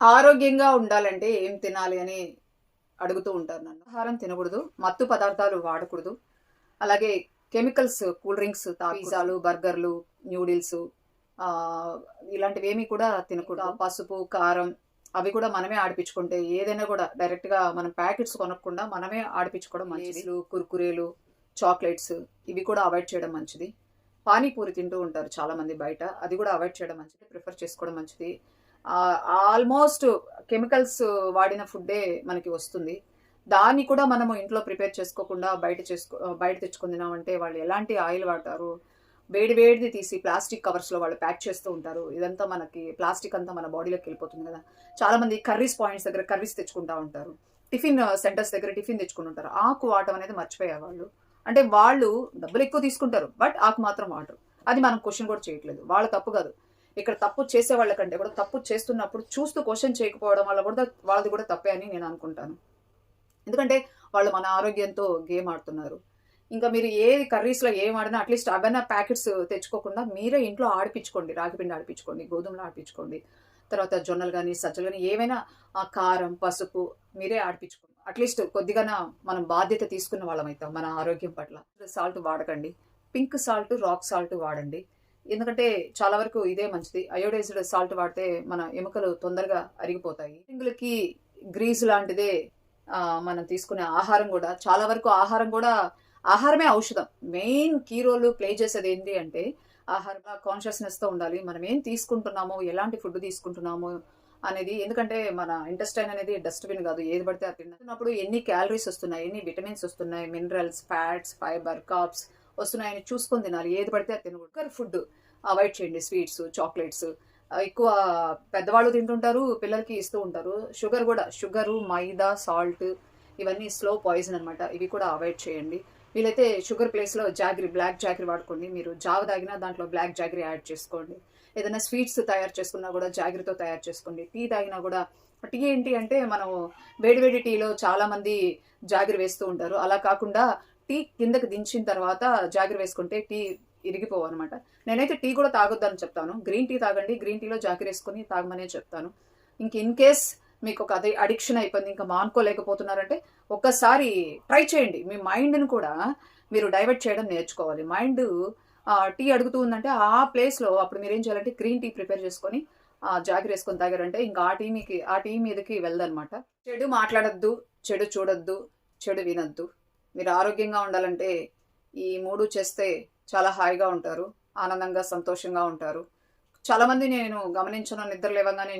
ఆరోగ్యంగా ఉండాలంటే ఏం తినాలి అని అడుగుతూ ఉంటారు నన్ను. ఆహారం తినకూడదు, మత్తు పదార్థాలు వాడకూడదు, అలాగే కెమికల్స్, కూల్ డ్రింక్స్, పిజ్జాలు, బర్గర్లు, న్యూడిల్స్ ఇలాంటివేమీ కూడా తినకూడదు. పసుపు, కారం అవి కూడా మనమే ఆడిపించుకుంటే, ఏదైనా కూడా డైరెక్ట్గా మనం ప్యాకెట్స్ కొనకుండా మనమే ఆడిపించుకోవడం మంచిది. కుర్కురేలు, చాక్లెట్స్ ఇవి కూడా అవాయిడ్ చేయడం మంచిది. పానీపూరి తింటూ ఉంటారు చాలా మంది బయట, అది కూడా అవాయిడ్ చేయడం మంచిది, ప్రిఫర్ చేసుకోవడం మంచిది. ఆల్మోస్ట్ కెమికల్స్ వాడిన ఫుడ్డే మనకి వస్తుంది. దాన్ని కూడా మనము ఇంట్లో ప్రిపేర్ చేసుకోకుండా బయట తెచ్చుకొని తినామంటే వాళ్ళు ఎలాంటి ఆయిల్ వాడతారు, వేడి వేడిది తీసి ప్లాస్టిక్ కవర్స్లో వాళ్ళు ప్యాక్ చేస్తూ ఉంటారు. ఇదంతా మనకి ప్లాస్టిక్ అంతా మన బాడీలోకి వెళ్ళిపోతుంది కదా. చాలా మంది కర్రీస్ పాయింట్స్ దగ్గర కర్రీస్ తెచ్చుకుంటా ఉంటారు, టిఫిన్ సెంటర్స్ దగ్గర టిఫిన్ తెచ్చుకుని ఉంటారు. ఆకు వాడటం అనేది మర్చిపోయారు వాళ్ళు. అంటే వాళ్ళు డబ్బులు ఎక్కువ తీసుకుంటారు, బట్ ఆకు మాత్రం వాడరు. అది మనం క్వశ్చన్ కూడా చేయట్లేదు, వాళ్ళ తప్పు కాదు. ఇక్కడ తప్పు చేసే వాళ్ళకంటే కూడా తప్పు చేస్తున్నప్పుడు చూస్తూ క్వశ్చన్ చేయకపోవడం వల్ల కూడా వాళ్ళది కూడా తప్పే అని నేను అనుకుంటాను. ఎందుకంటే వాళ్ళు మన ఆరోగ్యంతో గేమ్ ఆడుతున్నారు. ఇంకా మీరు ఏది కర్రీస్లో ఏం ఆడినా అట్లీస్ట్ అవన్నీ ప్యాకెట్స్ తెచ్చుకోకుండా మీరే ఇంట్లో ఆడిపించుకోండి. రాగిపిండి ఆడిపించుకోండి, గోధుమలు ఆడిపించుకోండి, తర్వాత జొన్నలు కానీ సజ్జలు కానీ ఏవైనా కారం, పసుపు మీరే ఆడిపించుకోండి. అట్లీస్ట్ కొద్దిగా మనం బాధ్యత తీసుకున్న వాళ్ళం అవుతాం మన ఆరోగ్యం పట్ల. సాల్ట్ వాడకండి, పింక్ సాల్ట్, రాక్ సాల్ట్ వాడండి. ఎందుకంటే చాలా వరకు ఇదే మంచిది. అయోడైజ్డ్ సాల్ట్ వాడితే మన ఎముకలు తొందరగా అరిగిపోతాయి. పింగులకి గ్రీజ్ లాంటిదే మనం తీసుకునే ఆహారం కూడా చాలా వరకు ఆహారమే ఔషధం. మెయిన్ కీ రోల్ ప్లే చేసేది ఏంటి అంటే ఆహారం. కాన్షియస్నెస్తో ఉండాలి, మనం ఏం తీసుకుంటున్నామో, ఎలాంటి ఫుడ్ తీసుకుంటున్నామో అనేది. ఎందుకంటే మన ఇంటెస్టైన్ అనేది డస్ట్బిన్ కాదు, ఏది పడితే అది తిన్నప్పుడు ఎన్ని క్యాలరీస్ వస్తున్నాయి, ఎన్ని విటమిన్స్ వస్తున్నాయి, మినరల్స్, ఫ్యాట్స్, ఫైబర్, కార్బ్స్ వస్తున్నాయని చూసుకొని తినాలి. ఏది పడితే అది తినకూడదు. ఫుడ్ అవాయిడ్ చేయండి, స్వీట్స్, చాక్లెట్స్ ఎక్కువ పెద్దవాళ్ళు తింటుంటారు, పిల్లలకి ఇస్తూ ఉంటారు. షుగరు, మైదా, సాల్ట్ ఇవన్నీ స్లో పాయిజన్ అనమాట. ఇవి కూడా అవాయిడ్ చేయండి. వీలైతే షుగర్ ప్లేస్లో బ్లాక్ జాగరీ వాడుకోండి. మీరు జావ తాగినా దాంట్లో బ్లాక్ జాగరీ యాడ్ చేసుకోండి. ఏదైనా స్వీట్స్ తయారు చేసుకున్నా కూడా జాగరీతో తయారు చేసుకోండి. టీ తాగినా కూడా, టీ ఏంటి అంటే మనం వేడివేడి టీలో చాలా మంది జాగరీ వేస్తూ ఉంటారు. అలా కాకుండా టీ కిందకి దించిన తర్వాత జాగరీ వేసుకుంటే టీ ఇరిగిపోవు అనమాట. నేనైతే టీ కూడా తాగొద్దని చెప్తాను. గ్రీన్ టీ తాగండి, గ్రీన్ టీలో జాగరీ వేసుకొని తాగమనే చెప్తాను. ఇన్ కేస్ మీకు ఒక అదే అడిక్షన్ అయిపోయింది, ఇంకా మానుకోలేకపోతున్నారంటే ఒక్కసారి ట్రై చేయండి. మీ మైండ్ని కూడా మీరు డైవర్ట్ చేయడం నేర్చుకోవాలి. మైండ్ టీ అడుగుతూ ఉందంటే ఆ ప్లేస్లో అప్పుడు మీరు ఏం చేయాలంటే గ్రీన్ టీ ప్రిపేర్ చేసుకొని జాగరీ వేసుకొని తాగారంటే ఇంకా ఆ టీ మీదకి వెళ్ళదనమాట. చెడు మాట్లాడద్దు, చెడు చూడొద్దు, చెడు వినొద్దు. మీరు ఆరోగ్యంగా ఉండాలంటే ఈ 3 చేస్తే చాలా హాయిగా ఉంటారు, ఆనందంగా, సంతోషంగా ఉంటారు. చాలామంది నేను గమనించిన నిద్ర లేవగానే